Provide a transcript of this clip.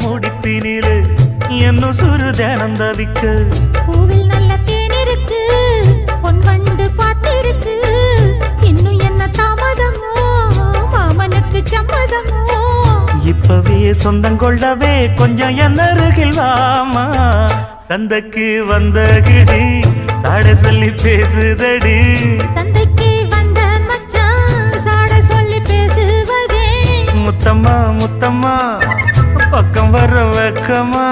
முடிப்பினிலே என்ன சுரு தினம் தவிக்க பூவில் நல்ல தேன் இருக்கு பொன் வண்டு பார்த்திருக்கு இன்னும் என்ன தாமதமோ மாமனுக்கு சம்மதமோ இப்பவே சொந்தம் கொள்ளவே கொஞ்சம் என்ன அருகில் வாமா சந்தைக்கு வந்த கிடி சாட சொல்லி பேசுதடி சந்தைக்கு வந்த மச்சான் சாட சொல்லி பேசுவதே முத்தம்மா முத்தம்மா பக்கம் வர வெக்கமா